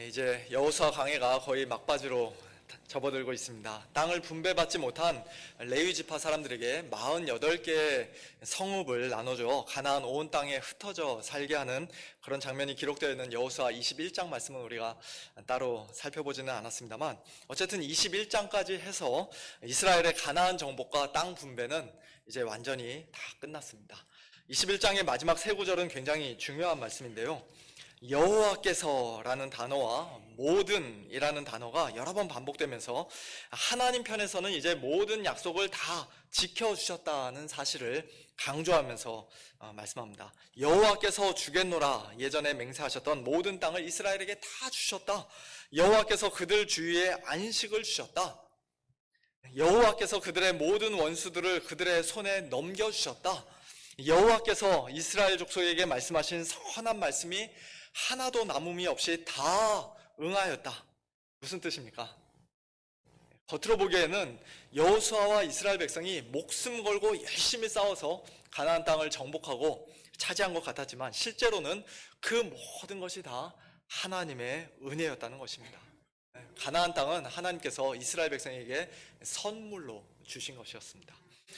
이제 여호수아 강해가 거의 막바지로 접어들고 있습니다. 땅을 분배받지 못한 레위 지파 사람들에게 48개의 성읍을 나눠줘 가나안 온 땅에 흩어져 살게 하는 그런 장면이 기록되어 있는 여호수아 21장 말씀은 우리가 따로 살펴보지는 않았습니다만, 어쨌든 21장까지 해서 이스라엘의 가나안 정복과 땅 분배는 이제 완전히 다 끝났습니다. 21장의 마지막 세 구절은 굉장히 중요한 말씀인데요, 여호와께서라는 단어와 모든이라는 단어가 여러 번 반복되면서 하나님 편에서는 이제 모든 약속을 다 지켜주셨다는 사실을 강조하면서 말씀합니다. 여호와께서 주겠노라, 예전에 맹세하셨던 모든 땅을 이스라엘에게 다 주셨다. 여호와께서 그들 주위에 안식을 주셨다. 여호와께서 그들의 모든 원수들을 그들의 손에 넘겨주셨다. 여호와께서 이스라엘 족속에게 말씀하신 선한 말씀이 하나도 남음이 없이 다 응하였다. 무슨 뜻입니까? 겉으로 보기에는 여호수아와 이스라엘 백성이 목숨 걸고 열심히 싸워서 가나안 땅을 정복하고 차지한 것 같았지만, 실제로는 그 모든 것이 다 하나님의 은혜였다는 것입니다. 가나안 땅은 하나님께서 이스라엘 백성에게 선물로 주신 것이었습니다.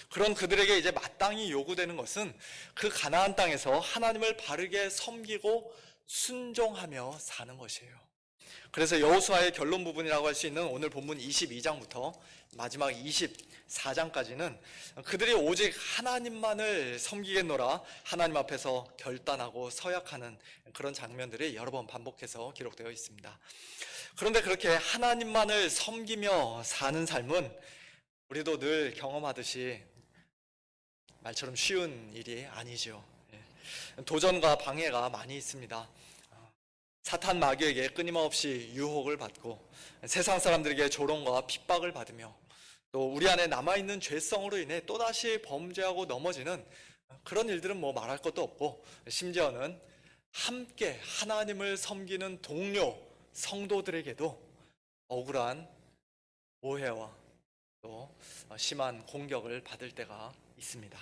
그런 그들에게 이제 마땅히 요구되는 것은 그 가나안 땅에서 하나님을 바르게 섬기고 순종하며 사는 것이에요. 그래서 여호수아의 결론 부분이라고 할 수 있는 오늘 본문 22장부터 마지막 24장까지는 그들이 오직 하나님만을 섬기겠노라 하나님 앞에서 결단하고 서약하는 그런 장면들이 여러 번 반복해서 기록되어 있습니다. 그런데 그렇게 하나님만을 섬기며 사는 삶은 우리도 늘 경험하듯이 말처럼 쉬운 일이 아니죠. 도전과 방해가 많이 있습니다. 사탄 마귀에게 끊임없이 유혹을 받고 세상 사람들에게 조롱과 핍박을 받으며 또 우리 안에 남아있는 죄성으로 인해 또다시 범죄하고 넘어지는 그런 일들은 뭐 말할 것도 없고, 심지어는 함께 하나님을 섬기는 동료 성도들에게도 억울한 오해와 또 심한 공격을 받을 때가 있습니다.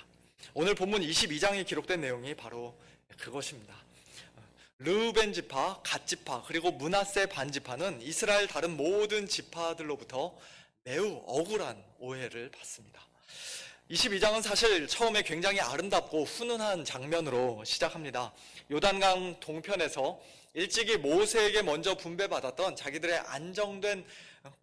오늘 본문 22장에 기록된 내용이 바로 그것입니다. 르우벤 지파, 갓 지파, 그리고 므낫세 반 지파는 이스라엘 다른 모든 지파들로부터 매우 억울한 오해를 받습니다. 22장은 사실 처음에 굉장히 아름답고 훈훈한 장면으로 시작합니다. 요단강 동편에서 일찍이 모세에게 먼저 분배받았던 자기들의 안정된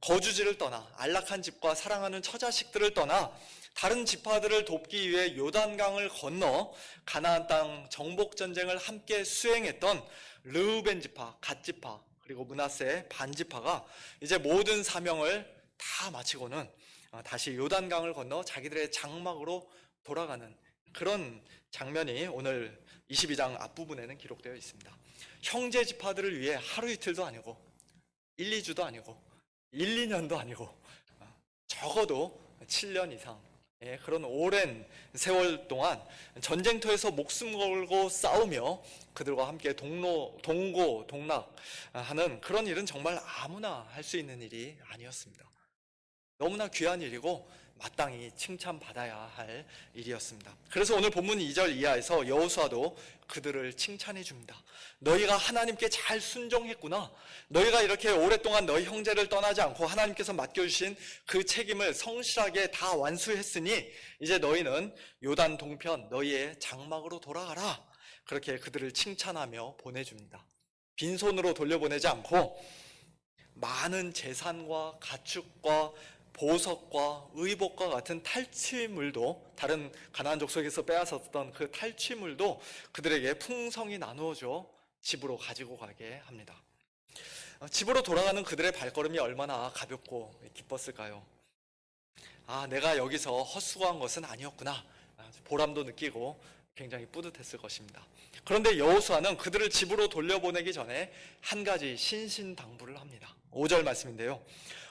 거주지를 떠나, 안락한 집과 사랑하는 처자식들을 떠나 다른 지파들을 돕기 위해 요단강을 건너 가나안 땅 정복 전쟁을 함께 수행했던 르우벤 지파, 갓 지파, 그리고 므낫세 반 지파가 이제 모든 사명을 다 마치고는 다시 요단강을 건너 자기들의 장막으로 돌아가는 그런 장면이 오늘 22장 앞부분에는 기록되어 있습니다. 형제 지파들을 위해 하루 이틀도 아니고 1, 2주도 아니고 1, 2년도 아니고 적어도 7년 이상 그런 오랜 세월 동안 전쟁터에서 목숨 걸고 싸우며 그들과 함께 동고 동락하는 그런 일은 정말 아무나 할 수 있는 일이 아니었습니다. 너무나 귀한 일이고 마땅히 칭찬받아야 할 일이었습니다. 그래서 오늘 본문 2절 이하에서 여호수아도 그들을 칭찬해 줍니다. 너희가 하나님께 잘 순종했구나. 너희가 이렇게 오랫동안 너희 형제를 떠나지 않고 하나님께서 맡겨주신 그 책임을 성실하게 다 완수했으니 이제 너희는 요단 동편 너희의 장막으로 돌아가라. 그렇게 그들을 칭찬하며 보내줍니다. 빈손으로 돌려보내지 않고 많은 재산과 가축과 보석과 의복과 같은 탈취물도, 다른 가나안 족속에서 빼앗았던 그 탈취물도 그들에게 풍성히 나누어줘 집으로 가지고 가게 합니다. 집으로 돌아가는 그들의 발걸음이 얼마나 가볍고 기뻤을까요? 내가 여기서 헛수고한 것은 아니었구나, 보람도 느끼고 굉장히 뿌듯했을 것입니다. 그런데 여호수아는 그들을 집으로 돌려보내기 전에 한 가지 신신당부를 합니다. 5절 말씀인데요,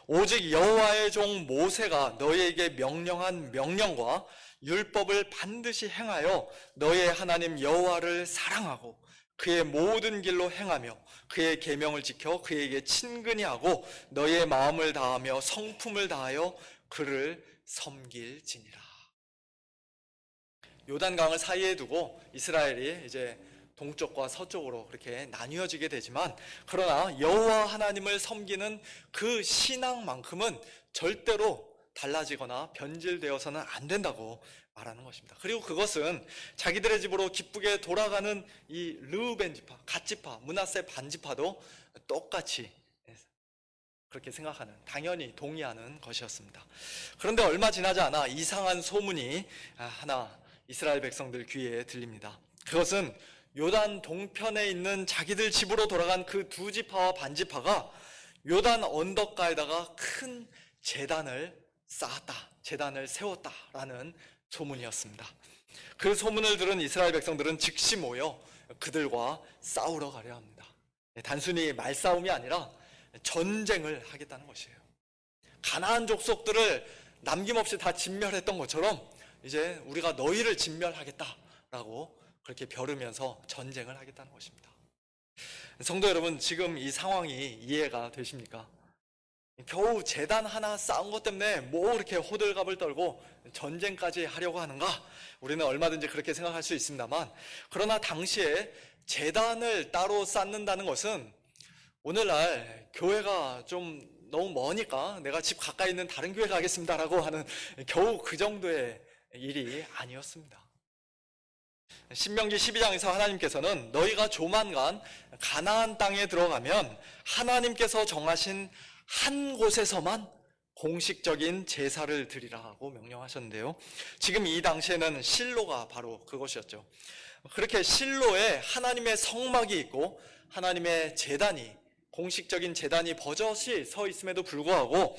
오직 여호와의 종 모세가 너희에게 명령한 명령과 율법을 반드시 행하여 너희의 하나님 여호와를 사랑하고 그의 모든 길로 행하며 그의 계명을 지켜 그에게 친근히 하고 너희의 마음을 다하며 성품을 다하여 그를 섬길지니라. 요단강을 사이에 두고 이스라엘이 이제 동쪽과 서쪽으로 그렇게 나뉘어지게 되지만, 그러나 여호와 하나님을 섬기는 그 신앙만큼은 절대로 달라지거나 변질되어서는 안 된다고 말하는 것입니다. 그리고 그것은 자기들의 집으로 기쁘게 돌아가는 이 르우벤 지파, 갓지파, 므낫세 반지파도 똑같이 그렇게 생각하는, 당연히 동의하는 것이었습니다. 그런데 얼마 지나지 않아 이상한 소문이 하나 이스라엘 백성들 귀에 들립니다. 그것은 요단 동편에 있는 자기들 집으로 돌아간 그 두 지파와 반지파가 요단 언덕가에다가 큰 제단을 쌓았다, 제단을 세웠다라는 소문이었습니다. 그 소문을 들은 이스라엘 백성들은 즉시 모여 그들과 싸우러 가려 합니다. 단순히 말싸움이 아니라 전쟁을 하겠다는 것이에요. 가나안 족속들을 남김없이 다 진멸했던 것처럼 이제 우리가 너희를 진멸하겠다라고 그렇게 벼르면서 전쟁을 하겠다는 것입니다. 성도 여러분, 지금 이 상황이 이해가 되십니까? 겨우 제단 하나 쌓은 것 때문에 뭐 이렇게 호들갑을 떨고 전쟁까지 하려고 하는가? 우리는 얼마든지 그렇게 생각할 수 있습니다만, 그러나 당시에 제단을 따로 쌓는다는 것은 오늘날 교회가 좀 너무 머니까 내가 집 가까이 있는 다른 교회 가겠습니다라고 하는 겨우 그 정도의 일이 아니었습니다. 신명기 12장에서 하나님께서는 너희가 조만간 가나안 땅에 들어가면 하나님께서 정하신 한 곳에서만 공식적인 제사를 드리라 하고 명령하셨는데요, 지금 이 당시에는 실로가 바로 그것이었죠. 그렇게 실로에 하나님의 성막이 있고 하나님의 제단이, 공식적인 제단이 버젓이 서 있음에도 불구하고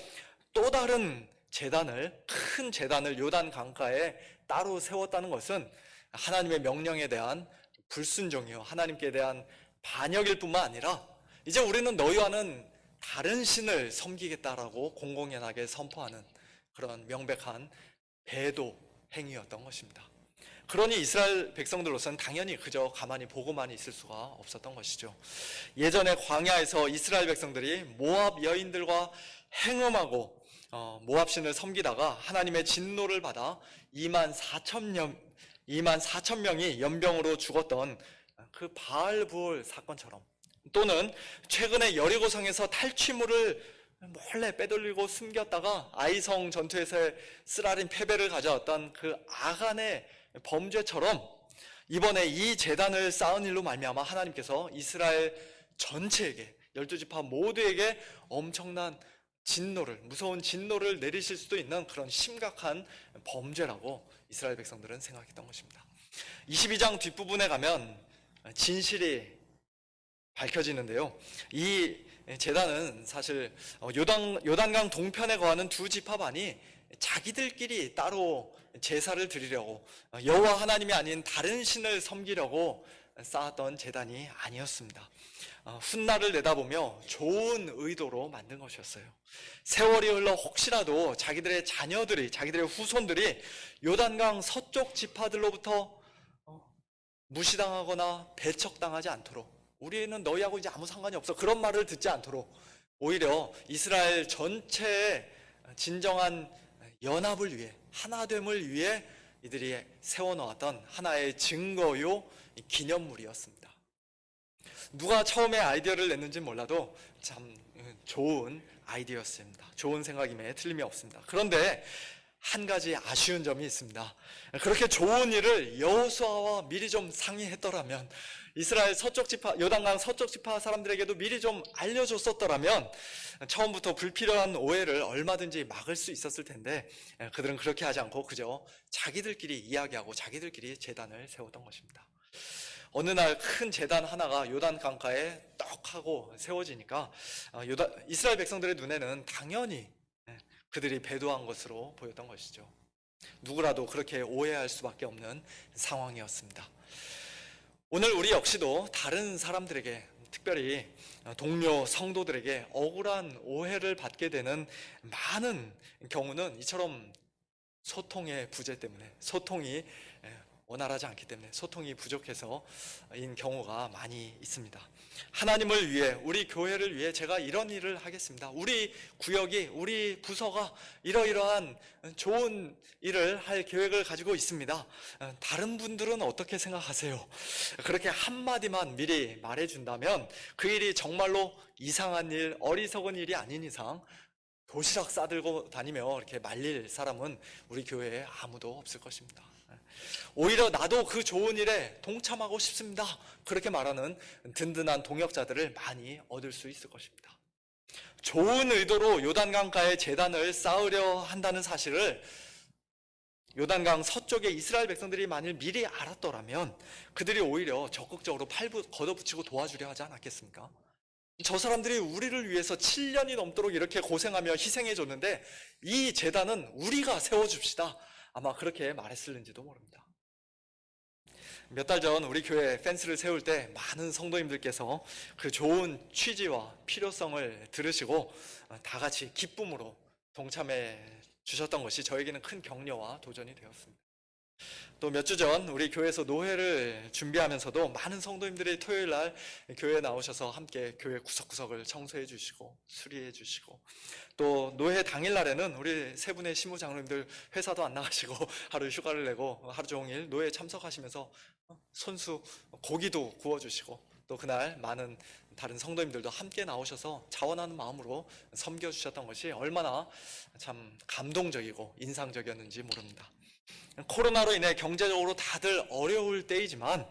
또 다른 제단을, 큰 제단을 요단 강가에 따로 세웠다는 것은 하나님의 명령에 대한 불순종이요, 하나님께 대한 반역일 뿐만 아니라 이제 우리는 너희와는 다른 신을 섬기겠다라고 공공연하게 선포하는 그런 명백한 배도 행위였던 것입니다. 그러니 이스라엘 백성들로서는 당연히 그저 가만히 보고만 있을 수가 없었던 것이죠. 예전에 광야에서 이스라엘 백성들이 모압 여인들과 행음하고 모압 신을 섬기다가 하나님의 진노를 받아 2만 4천 명이 연병으로 죽었던 그 바알부올 사건처럼, 또는 최근에 여리고성에서 탈취물을 몰래 빼돌리고 숨겼다가 아이성 전투에서의 쓰라린 패배를 가져왔던 그 아간의 범죄처럼, 이번에 이 제단을 쌓은 일로 말미암아 하나님께서 이스라엘 전체에게, 12지파 모두에게 엄청난 진노를, 무서운 진노를 내리실 수도 있는 그런 심각한 범죄라고 이스라엘 백성들은 생각했던 것입니다. 22장 뒷부분에 가면 진실이 밝혀지는데요, 이 제단은 사실 요단강 동편에 거하는 두 지파반이 자기들끼리 따로 제사를 드리려고, 여호와 하나님이 아닌 다른 신을 섬기려고 쌓았던 제단이 아니었습니다. 훗날을 내다보며 좋은 의도로 만든 것이었어요. 세월이 흘러 혹시라도 자기들의 자녀들이, 자기들의 후손들이 요단강 서쪽 지파들로부터 무시당하거나 배척당하지 않도록, 우리는 너희하고 이제 아무 상관이 없어, 그런 말을 듣지 않도록 오히려 이스라엘 전체의 진정한 연합을 위해, 하나됨을 위해 이들이 세워놓았던 하나의 증거요 기념물이었습니다. 누가 처음에 아이디어를 냈는지 몰라도 참 좋은 아이디어였습니다. 좋은 생각임에 틀림이 없습니다. 그런데 한 가지 아쉬운 점이 있습니다. 그렇게 좋은 일을 여호수아와 미리 좀 상의했더라면, 이스라엘 서쪽 지파, 요단강 서쪽 지파 사람들에게도 미리 좀 알려줬었더라면 처음부터 불필요한 오해를 얼마든지 막을 수 있었을 텐데, 그들은 그렇게 하지 않고 그저 자기들끼리 이야기하고 자기들끼리 제단을 세웠던 것입니다. 어느 날 큰 제단 하나가 요단 강가에 떡 하고 세워지니까 이스라엘 백성들의 눈에는 당연히 그들이 배도한 것으로 보였던 것이죠. 누구라도 그렇게 오해할 수밖에 없는 상황이었습니다. 오늘 우리 역시도 다른 사람들에게, 특별히 동료 성도들에게 억울한 오해를 받게 되는 많은 경우는 이처럼 소통의 부재 때문에, 소통이 원활하지 않기 때문에, 소통이 부족해서인 경우가 많이 있습니다. 하나님을 위해, 우리 교회를 위해 제가 이런 일을 하겠습니다. 우리 구역이, 우리 부서가 이러이러한 좋은 일을 할 계획을 가지고 있습니다. 다른 분들은 어떻게 생각하세요? 그렇게 한마디만 미리 말해준다면 그 일이 정말로 이상한 일, 어리석은 일이 아닌 이상 도시락 싸들고 다니며 이렇게 말릴 사람은 우리 교회에 아무도 없을 것입니다. 오히려 나도 그 좋은 일에 동참하고 싶습니다. 그렇게 말하는 든든한 동역자들을 많이 얻을 수 있을 것입니다. 좋은 의도로 요단강가에 제단을 쌓으려 한다는 사실을 요단강 서쪽에 이스라엘 백성들이 만일 미리 알았더라면 그들이 오히려 적극적으로 팔 걷어붙이고 도와주려 하지 않았겠습니까? 저 사람들이 우리를 위해서 7년이 넘도록 이렇게 고생하며 희생해 줬는데 이 제단은 우리가 세워줍시다. 아마 그렇게 말했을는지도 모릅니다. 몇 달 전 우리 교회 펜스를 세울 때 많은 성도님들께서 그 좋은 취지와 필요성을 들으시고 다 같이 기쁨으로 동참해 주셨던 것이 저에게는 큰 격려와 도전이 되었습니다. 또 몇 주 전 우리 교회에서 노회를 준비하면서도 많은 성도님들이 토요일 날 교회에 나오셔서 함께 교회 구석구석을 청소해 주시고 수리해 주시고, 또 노회 당일 날에는 우리 세 분의 시무장로님들 회사도 안 나가시고 하루 휴가를 내고 하루 종일 노회에 참석하시면서 손수 고기도 구워주시고, 또 그날 많은 다른 성도님들도 함께 나오셔서 자원하는 마음으로 섬겨주셨던 것이 얼마나 참 감동적이고 인상적이었는지 모릅니다. 코로나로 인해 경제적으로 다들 어려울 때이지만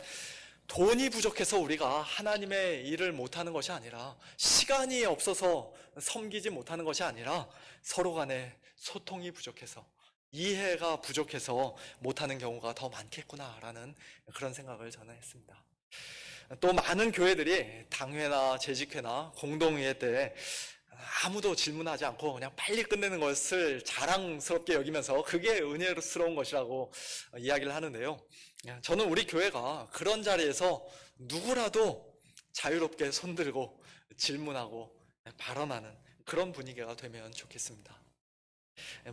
돈이 부족해서 우리가 하나님의 일을 못하는 것이 아니라, 시간이 없어서 섬기지 못하는 것이 아니라 서로 간에 소통이 부족해서, 이해가 부족해서 못하는 경우가 더 많겠구나라는 그런 생각을 저는 했습니다. 또 많은 교회들이 당회나 재직회나 공동회의 때 아무도 질문하지 않고 그냥 빨리 끝내는 것을 자랑스럽게 여기면서 그게 은혜스러운 것이라고 이야기를 하는데요. 저는 우리 교회가 그런 자리에서 누구라도 자유롭게 손들고 질문하고 발언하는 그런 분위기가 되면 좋겠습니다.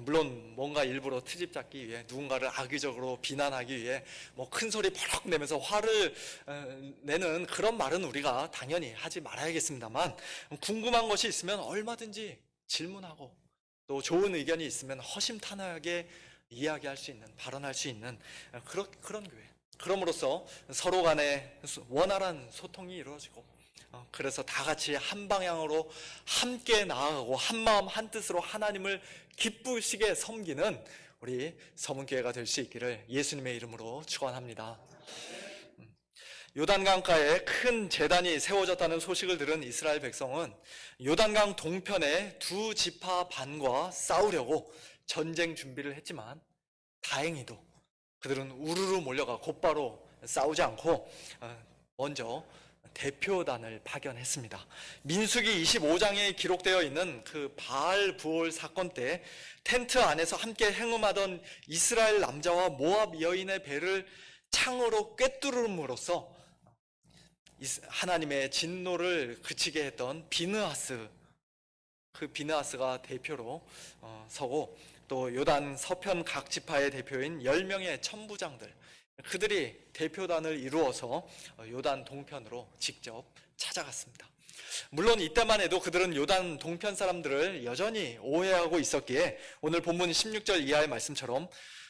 물론 뭔가 일부러 트집 잡기 위해, 누군가를 악의적으로 비난하기 위해 큰 소리 버럭 내면서 화를 내는 그런 말은 우리가 당연히 하지 말아야겠습니다만, 궁금한 것이 있으면 얼마든지 질문하고 또 좋은 의견이 있으면 허심탄회하게 이야기할 수 있는, 발언할 수 있는 그런 교회. 그럼으로써 서로 간에 원활한 소통이 이루어지고, 그래서 다 같이 한 방향으로 함께 나아가고 한마음 한뜻으로 하나님을 기쁘시게 섬기는 우리 서문교회가 될 수 있기를 예수님의 이름으로 축원합니다. 요단강가에 큰 제단이 세워졌다는 소식을 들은 이스라엘 백성은 요단강 동편의 두 지파 반과 싸우려고 전쟁 준비를 했지만, 다행히도 그들은 우르르 몰려가 곧바로 싸우지 않고 먼저 대표단을 파견했습니다. 민수기 25장에 기록되어 있는 그 바알 부올 사건 때 텐트 안에서 함께 행음하던 이스라엘 남자와 모압 여인의 배를 창으로 꿰뚫음으로써 하나님의 진노를 그치게 했던 비느하스, 그 비느하스가 대표로 서고, 또 요단 서편 각 지파의 대표인 10명의 천부장들, 그들이 대표단을 이루어서 요단 동편으로 직접 찾아갔습니다. 물론 이때만 해도 그들은 요단 동편 사람들을 여전히 오해하고 있었기에 오늘 본문 16절 이하의 말씀처럼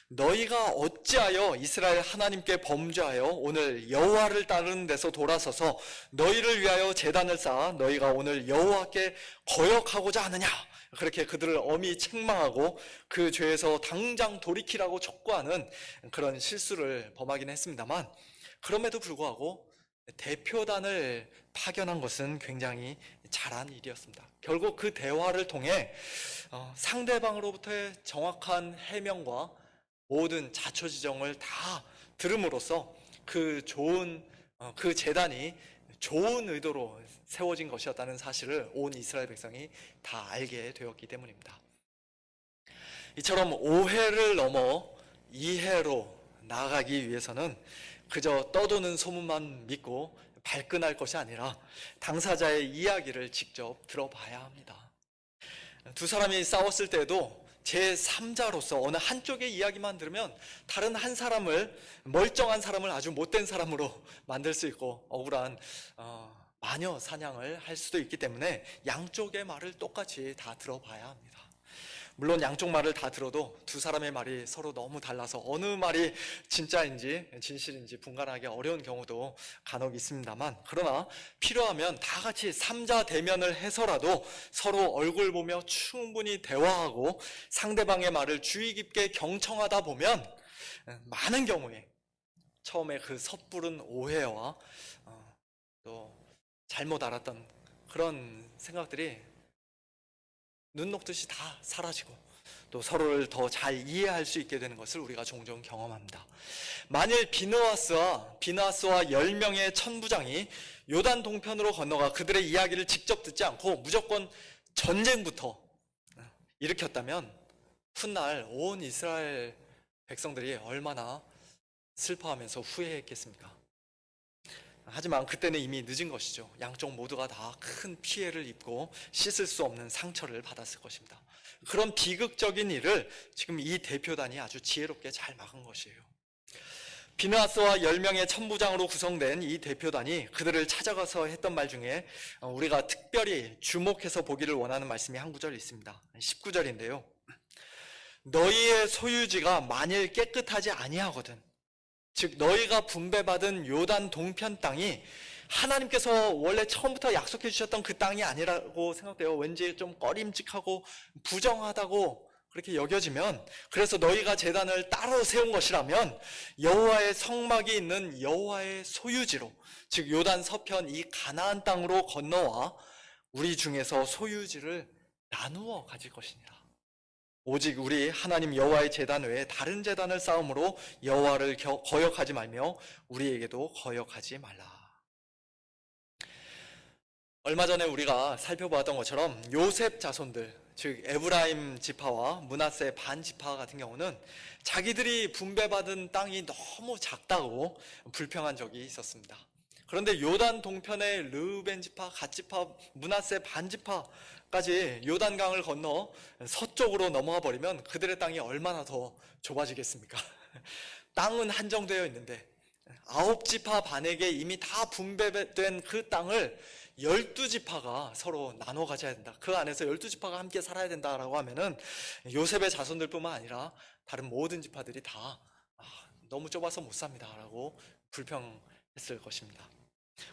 너희가 어찌하여 이스라엘 하나님께 범죄하여 오늘 여호와를 따르는 데서 돌아서서 너희를 위하여 제단을 쌓아 너희가 오늘 여호와께 거역하고자 하느냐, 그렇게 그들을 엄히 책망하고 그 죄에서 당장 돌이키라고 촉구하는 그런 실수를 범하긴 했습니다만, 그럼에도 불구하고 대표단을 파견한 것은 굉장히 잘한 일이었습니다. 결국 그 대화를 통해 상대방으로부터의 정확한 해명과 모든 자초지정을 다 들음으로써 그 제단이 좋은 의도로 세워진 것이었다는 사실을 온 이스라엘 백성이 다 알게 되었기 때문입니다. 이처럼 오해를 넘어 이해로 나아가기 위해서는 그저 떠도는 소문만 믿고 발끈할 것이 아니라 당사자의 이야기를 직접 들어봐야 합니다. 두 사람이 싸웠을 때에도 제3자로서 어느 한쪽의 이야기만 들으면 다른 한 사람을, 멀쩡한 사람을 아주 못된 사람으로 만들 수 있고 억울한 마녀 사냥을 할 수도 있기 때문에 양쪽의 말을 똑같이 다 들어봐야 합니다. 물론 양쪽 말을 다 들어도 두 사람의 말이 서로 너무 달라서 어느 말이 진짜인지 진실인지 분간하기 어려운 경우도 간혹 있습니다만, 그러나 필요하면 다 같이 삼자 대면을 해서라도 서로 얼굴 보며 충분히 대화하고 상대방의 말을 주의 깊게 경청하다 보면 많은 경우에 처음에 그 섣부른 오해와 또 잘못 알았던 그런 생각들이 눈 녹듯이 다 사라지고 또 서로를 더 잘 이해할 수 있게 되는 것을 우리가 종종 경험합니다. 만일 비느하스와 10명의 천부장이 요단 동편으로 건너가 그들의 이야기를 직접 듣지 않고 무조건 전쟁부터 일으켰다면 훗날 온 이스라엘 백성들이 얼마나 슬퍼하면서 후회했겠습니까? 하지만 그때는 이미 늦은 것이죠. 양쪽 모두가 다 큰 피해를 입고 씻을 수 없는 상처를 받았을 것입니다. 그런 비극적인 일을 지금 이 대표단이 아주 지혜롭게 잘 막은 것이에요. 비느하스와 10명의 천부장으로 구성된 이 대표단이 그들을 찾아가서 했던 말 중에 우리가 특별히 주목해서 보기를 원하는 말씀이 한 구절 있습니다. 19절인데요. 너희의 소유지가 만일 깨끗하지 아니하거든, 즉 너희가 분배받은 요단 동편 땅이 하나님께서 원래 처음부터 약속해 주셨던 그 땅이 아니라고 생각돼요. 왠지 좀 꺼림칙하고 부정하다고 그렇게 여겨지면, 그래서 너희가 제단을 따로 세운 것이라면 여호와의 성막이 있는 여호와의 소유지로, 즉 요단 서편 이 가나안 땅으로 건너와 우리 중에서 소유지를 나누어 가질 것이니라. 오직 우리 하나님 여호와의 제단 외에 다른 제단을 쌓음으로 여호와를 거역하지 말며 우리에게도 거역하지 말라. 얼마 전에 우리가 살펴보았던 것처럼 요셉 자손들, 즉 에브라임 지파와 므낫세 반 지파 같은 경우는 자기들이 분배받은 땅이 너무 작다고 불평한 적이 있었습니다. 그런데 요단 동편의 르우벤 지파, 갓 지파, 므낫세 반 지파까지 요단강을 건너 서쪽으로 넘어가 버리면 그들의 땅이 얼마나 더 좁아지겠습니까? 땅은 한정되어 있는데 9지파 반에게 이미 다 분배된 그 땅을 12지파가 서로 나눠 가져야 된다. 그 안에서 12지파가 함께 살아야 된다라고 하면은 요셉의 자손들뿐만 아니라 다른 모든 지파들이 다 너무 좁아서 못 삽니다라고 불평했을 것입니다.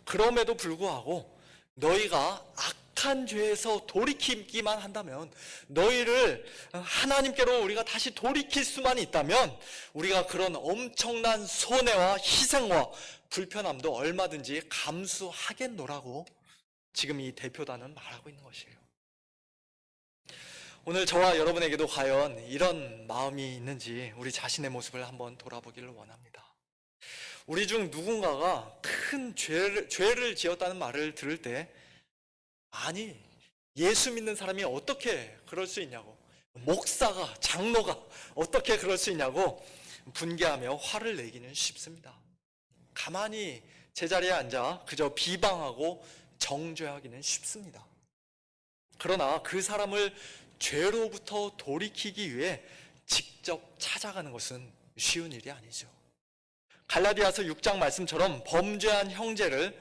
그럼에도 불구하고 너희가 악한 죄에서 돌이키기만 한다면, 너희를 하나님께로 우리가 다시 돌이킬 수만 있다면 우리가 그런 엄청난 손해와 희생과 불편함도 얼마든지 감수하겠노라고 지금 이 대표단은 말하고 있는 것이에요. 오늘 저와 여러분에게도 과연 이런 마음이 있는지 우리 자신의 모습을 한번 돌아보기를 원합니다. 우리 중 누군가가 큰 죄를 지었다는 말을 들을 때, 아니, 예수 믿는 사람이 어떻게 그럴 수 있냐고, 목사가, 장로가 어떻게 그럴 수 있냐고 분개하며 화를 내기는 쉽습니다. 가만히 제자리에 앉아 그저 비방하고 정죄하기는 쉽습니다. 그러나 그 사람을 죄로부터 돌이키기 위해 직접 찾아가는 것은 쉬운 일이 아니죠. 갈라디아서 6장 말씀처럼 범죄한 형제를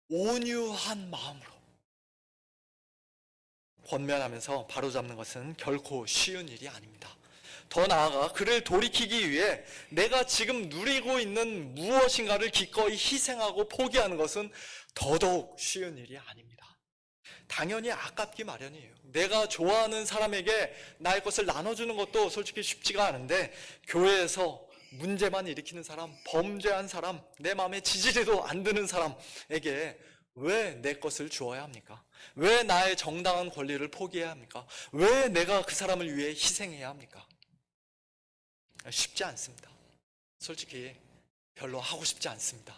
온유한 마음으로 권면하면서 바로잡는 것은 결코 쉬운 일이 아닙니다. 더 나아가 그를 돌이키기 위해 내가 지금 누리고 있는 무엇인가를 기꺼이 희생하고 포기하는 것은 더더욱 쉬운 일이 아닙니다. 당연히 아깝기 마련이에요. 내가 좋아하는 사람에게 나의 것을 나눠주는 것도 솔직히 쉽지가 않은데, 교회에서 문제만 일으키는 사람, 범죄한 사람, 내 마음에 지지리도 안 드는 사람에게 왜 내 것을 주어야 합니까? 왜 나의 정당한 권리를 포기해야 합니까? 왜 내가 그 사람을 위해 희생해야 합니까? 쉽지 않습니다. 솔직히 별로 하고 싶지 않습니다.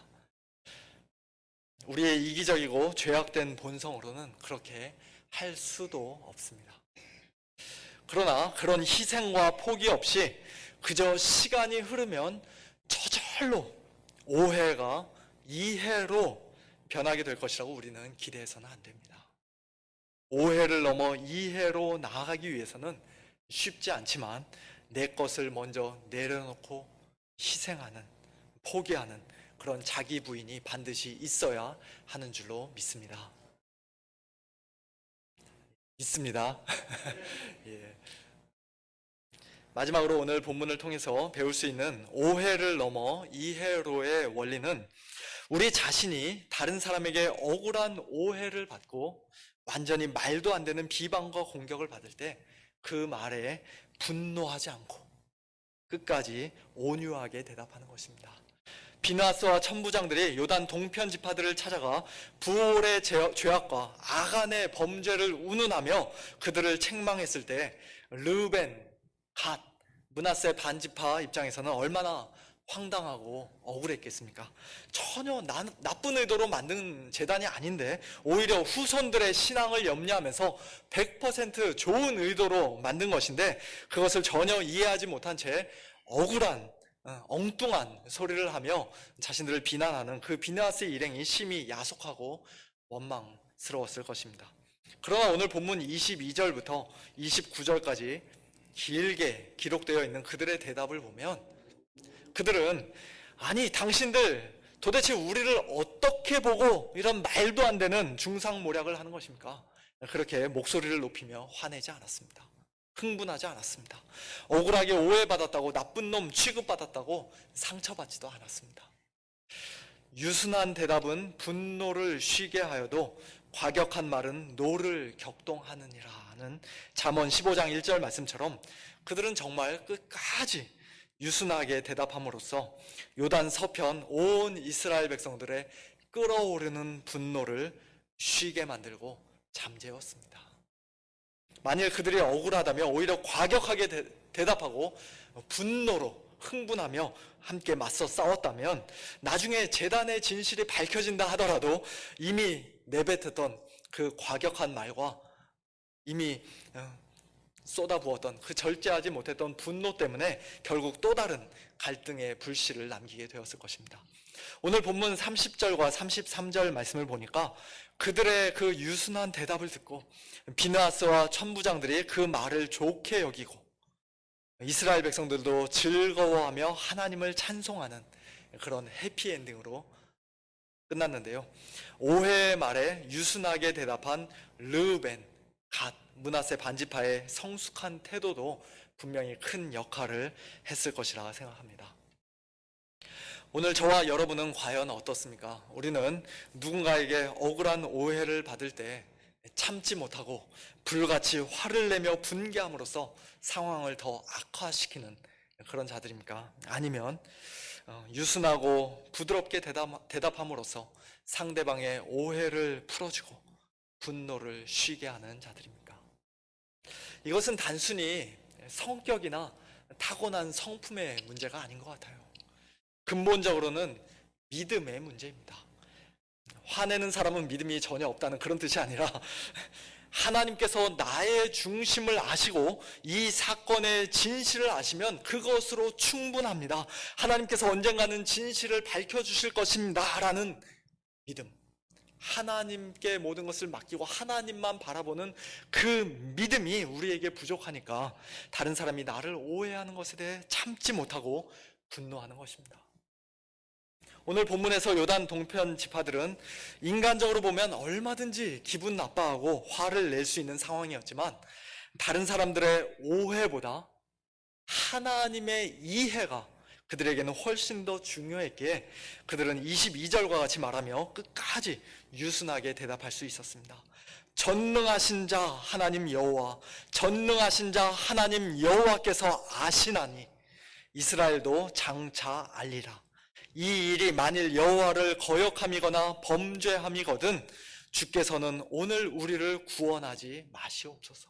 우리의 이기적이고 죄악된 본성으로는 그렇게 할 수도 없습니다. 그러나 그런 희생과 포기 없이 그저 시간이 흐르면 저절로 오해가 이해로 변하게 될 것이라고 우리는 기대해서는 안 됩니다. 오해를 넘어 이해로 나아가기 위해서는 쉽지 않지만 내 것을 먼저 내려놓고 희생하는, 포기하는 그런 자기 부인이 반드시 있어야 하는 줄로 믿습니다. 믿습니다. 예. 마지막으로 오늘 본문을 통해서 배울 수 있는 오해를 넘어 이해로의 원리는 우리 자신이 다른 사람에게 억울한 오해를 받고 완전히 말도 안 되는 비방과 공격을 받을 때 그 말에 분노하지 않고 끝까지 온유하게 대답하는 것입니다. 비나스와 천부장들이 요단 동편 지파들을 찾아가 부올의 죄악과 아간의 범죄를 운운하며 그들을 책망했을 때 르우벤, 갓, 므낫세 반지파 입장에서는 얼마나 황당하고 억울했겠습니까? 전혀 나쁜 의도로 만든 재단이 아닌데 오히려 후손들의 신앙을 염려하면서 100% 좋은 의도로 만든 것인데 그것을 전혀 이해하지 못한 채 억울한 엉뚱한 소리를 하며 자신들을 비난하는 그 비나스 일행이 심히 야속하고 원망스러웠을 것입니다. 그러나 오늘 본문 22절부터 29절까지 길게 기록되어 있는 그들의 대답을 보면 그들은 아니 당신들 도대체 우리를 어떻게 보고 이런 말도 안 되는 중상모략을 하는 것입니까? 그렇게 목소리를 높이며 화내지 않았습니다. 흥분하지 않았습니다. 억울하게 오해받았다고 나쁜 놈 취급받았다고 상처받지도 않았습니다. 유순한 대답은 분노를 쉬게 하여도 과격한 말은 노를 격동하느니라는 잠언 15장 1절 말씀처럼 그들은 정말 끝까지 유순하게 대답함으로써 요단 서편 온 이스라엘 백성들의 끓어오르는 분노를 쉬게 만들고 잠재웠습니다. 만일 그들이 억울하다면 오히려 과격하게 대답하고 분노로 흥분하며 함께 맞서 싸웠다면 나중에 재단의 진실이 밝혀진다 하더라도 이미 내뱉었던 그 과격한 말과 이미 쏟아부었던 그 절제하지 못했던 분노 때문에 결국 또 다른 갈등의 불씨를 남기게 되었을 것입니다. 오늘 본문 30절과 33절 말씀을 보니까 그들의 그 유순한 대답을 듣고 비느하스와 천부장들이 그 말을 좋게 여기고 이스라엘 백성들도 즐거워하며 하나님을 찬송하는 그런 해피엔딩으로 끝났는데요. 오해의 말에 유순하게 대답한 르우벤, 갓, 므낫세 반지파의 성숙한 태도도 분명히 큰 역할을 했을 것이라 생각합니다. 오늘 저와 여러분은 과연 어떻습니까? 우리는 누군가에게 억울한 오해를 받을 때 참지 못하고 불같이 화를 내며 분개함으로써 상황을 더 악화시키는 그런 자들입니까? 아니면 유순하고 부드럽게 대답함으로써 상대방의 오해를 풀어주고 분노를 쉬게 하는 자들입니까? 이것은 단순히 성격이나 타고난 성품의 문제가 아닌 것 같아요. 근본적으로는 믿음의 문제입니다. 화내는 사람은 믿음이 전혀 없다는 그런 뜻이 아니라 하나님께서 나의 중심을 아시고 이 사건의 진실을 아시면 그것으로 충분합니다. 하나님께서 언젠가는 진실을 밝혀주실 것입니다 라는 믿음, 하나님께 모든 것을 맡기고 하나님만 바라보는 그 믿음이 우리에게 부족하니까 다른 사람이 나를 오해하는 것에 대해 참지 못하고 분노하는 것입니다. 오늘 본문에서 요단 동편 지파들은 인간적으로 보면 얼마든지 기분 나빠하고 화를 낼 수 있는 상황이었지만 다른 사람들의 오해보다 하나님의 이해가 그들에게는 훨씬 더 중요했기에 그들은 22절과 같이 말하며 끝까지 유순하게 대답할 수 있었습니다. 전능하신 자 하나님 여호와, 전능하신 자 하나님 여호와께서 아시나니 이스라엘도 장차 알리라. 이 일이 만일 여호와를 거역함이거나 범죄함이거든 주께서는 오늘 우리를 구원하지 마시옵소서.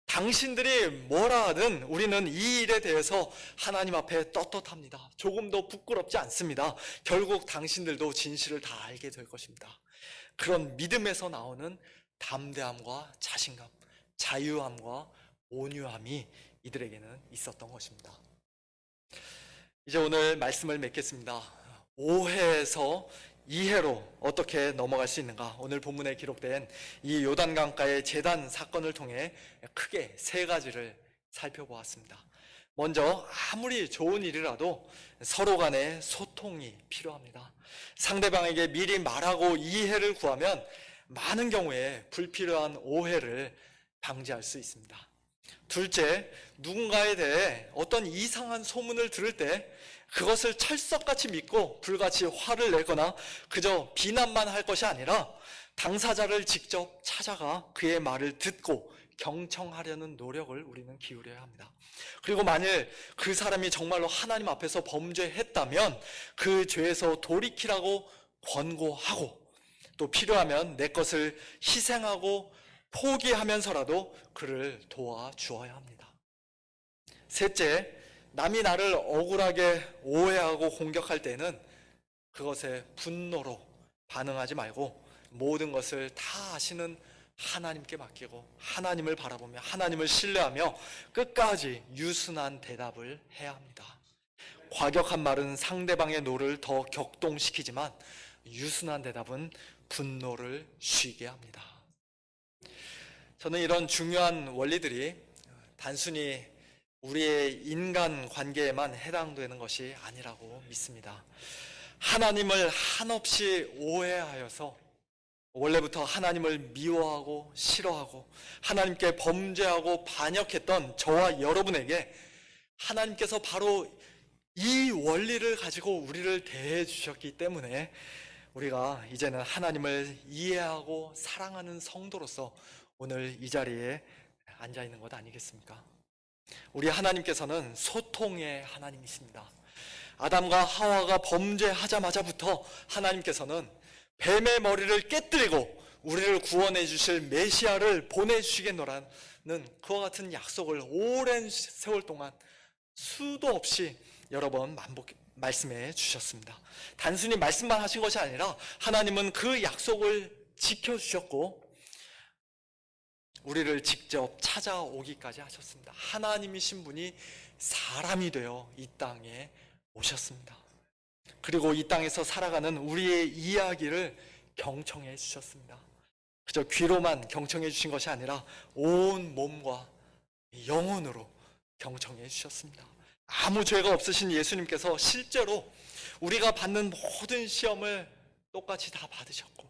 당신들이 뭐라 하든 우리는 이 일에 대해서 하나님 앞에 떳떳합니다. 조금도 부끄럽지 않습니다. 결국 당신들도 진실을 다 알게 될 것입니다. 그런 믿음에서 나오는 담대함과 자신감, 자유함과 온유함이 이들에게는 있었던 것입니다. 이제 오늘 말씀을 맺겠습니다. 오해에서 이해로 어떻게 넘어갈 수 있는가? 오늘 본문에 기록된 이 요단강가의 제단 사건을 통해 크게 세 가지를 살펴보았습니다. 먼저 아무리 좋은 일이라도 서로 간에 소통이 필요합니다. 상대방에게 미리 말하고 이해를 구하면 많은 경우에 불필요한 오해를 방지할 수 있습니다. 둘째, 누군가에 대해 어떤 이상한 소문을 들을 때 그것을 철석같이 믿고 불같이 화를 내거나 그저 비난만 할 것이 아니라 당사자를 직접 찾아가 그의 말을 듣고 경청하려는 노력을 우리는 기울여야 합니다. 그리고 만일 그 사람이 정말로 하나님 앞에서 범죄했다면 그 죄에서 돌이키라고 권고하고, 또 필요하면 내 것을 희생하고 포기하면서라도 그를 도와주어야 합니다. 셋째, 남이 나를 억울하게 오해하고 공격할 때는 그것에 분노로 반응하지 말고 모든 것을 다 아시는 하나님께 맡기고 하나님을 바라보며 하나님을 신뢰하며 끝까지 유순한 대답을 해야 합니다. 과격한 말은 상대방의 노를 더 격동시키지만 유순한 대답은 분노를 쉬게 합니다. 저는 이런 중요한 원리들이 단순히 우리의 인간 관계에만 해당되는 것이 아니라고 믿습니다. 하나님을 한없이 오해하여서 원래부터 하나님을 미워하고 싫어하고 하나님께 범죄하고 반역했던 저와 여러분에게 하나님께서 바로 이 원리를 가지고 우리를 대해 주셨기 때문에 우리가 이제는 하나님을 이해하고 사랑하는 성도로서 오늘 이 자리에 앉아 있는 것 아니겠습니까? 우리 하나님께서는 소통의 하나님이십니다. 아담과 하와가 범죄하자마자부터 하나님께서는 뱀의 머리를 깨뜨리고 우리를 구원해 주실 메시아를 보내주시겠노라는 그와 같은 약속을 오랜 세월 동안 수도 없이 여러 번 말씀해 주셨습니다. 단순히 말씀만 하신 것이 아니라 하나님은 그 약속을 지켜주셨고 우리를 직접 찾아오기까지 하셨습니다. 하나님이신 분이 사람이 되어 이 땅에 오셨습니다. 그리고 이 땅에서 살아가는 우리의 이야기를 경청해 주셨습니다. 그저 귀로만 경청해 주신 것이 아니라 온 몸과 영혼으로 경청해 주셨습니다. 아무 죄가 없으신 예수님께서 실제로 우리가 받는 모든 시험을 똑같이 다 받으셨고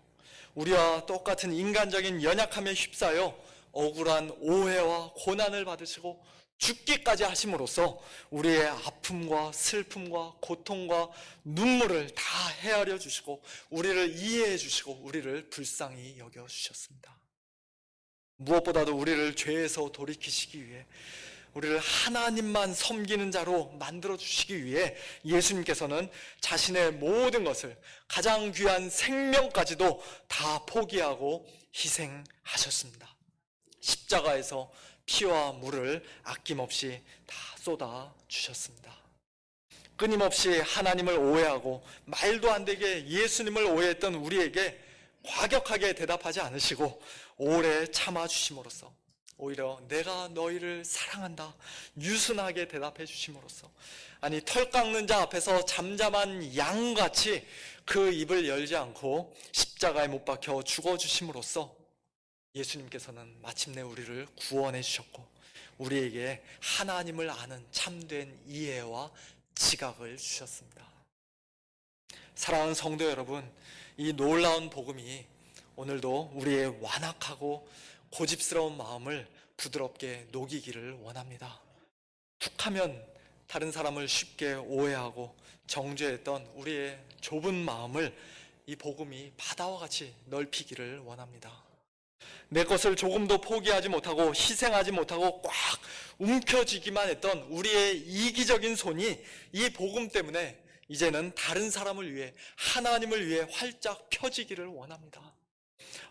우리와 똑같은 인간적인 연약함에 휩싸여 억울한 오해와 고난을 받으시고 죽기까지 하심으로써 우리의 아픔과 슬픔과 고통과 눈물을 다 헤아려 주시고 우리를 이해해 주시고 우리를 불쌍히 여겨 주셨습니다. 무엇보다도 우리를 죄에서 돌이키시기 위해 우리를 하나님만 섬기는 자로 만들어 주시기 위해 예수님께서는 자신의 모든 것을 가장 귀한 생명까지도 다 포기하고 희생하셨습니다. 십자가에서 피와 물을 아낌없이 다 쏟아 주셨습니다. 끊임없이 하나님을 오해하고 말도 안 되게 예수님을 오해했던 우리에게 과격하게 대답하지 않으시고 오래 참아 주심으로써 오히려 내가 너희를 사랑한다 유순하게 대답해 주심으로써 아니 털 깎는 자 앞에서 잠잠한 양같이 그 입을 열지 않고 십자가에 못 박혀 죽어 주심으로써 예수님께서는 마침내 우리를 구원해 주셨고 우리에게 하나님을 아는 참된 이해와 지각을 주셨습니다. 사랑하는 성도 여러분, 이 놀라운 복음이 오늘도 우리의 완악하고 고집스러운 마음을 부드럽게 녹이기를 원합니다. 툭하면 다른 사람을 쉽게 오해하고 정죄했던 우리의 좁은 마음을 이 복음이 바다와 같이 넓히기를 원합니다. 내 것을 조금도 포기하지 못하고 희생하지 못하고 꽉 움켜쥐기만 했던 우리의 이기적인 손이 이 복음 때문에 이제는 다른 사람을 위해 하나님을 위해 활짝 펴지기를 원합니다.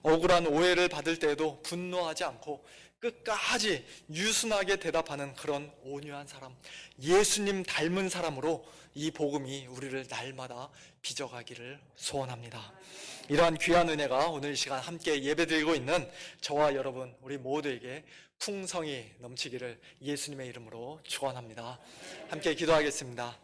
억울한 오해를 받을 때에도 분노하지 않고 끝까지 유순하게 대답하는 그런 온유한 사람, 예수님 닮은 사람으로 이 복음이 우리를 날마다 빚어가기를 소원합니다. 이러한 귀한 은혜가 오늘 이 시간 함께 예배드리고 있는 저와 여러분 우리 모두에게 풍성이 넘치기를 예수님의 이름으로 축원합니다. 함께 기도하겠습니다.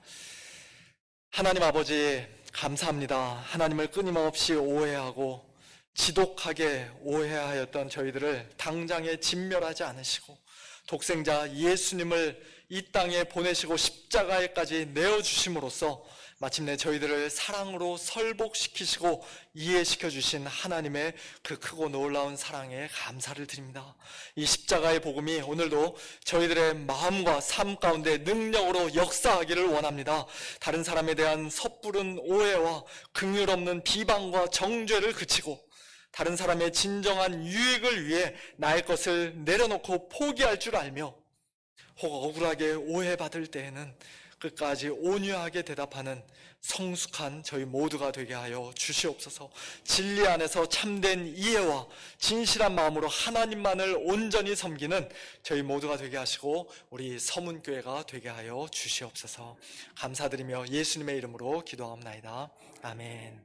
하나님 아버지 감사합니다. 하나님을 끊임없이 오해하고 지독하게 오해하였던 저희들을 당장에 진멸하지 않으시고 독생자 예수님을 이 땅에 보내시고 십자가에까지 내어주심으로써 마침내 저희들을 사랑으로 설복시키시고 이해시켜 주신 하나님의 그 크고 놀라운 사랑에 감사를 드립니다. 이 십자가의 복음이 오늘도 저희들의 마음과 삶 가운데 능력으로 역사하기를 원합니다. 다른 사람에 대한 섣부른 오해와 긍휼 없는 비방과 정죄를 그치고 다른 사람의 진정한 유익을 위해 나의 것을 내려놓고 포기할 줄 알며 혹 억울하게 오해받을 때에는 끝까지 온유하게 대답하는 성숙한 저희 모두가 되게 하여 주시옵소서. 진리 안에서 참된 이해와 진실한 마음으로 하나님만을 온전히 섬기는 저희 모두가 되게 하시고 우리 서문교회가 되게 하여 주시옵소서. 감사드리며 예수님의 이름으로 기도하옵나이다. 아멘.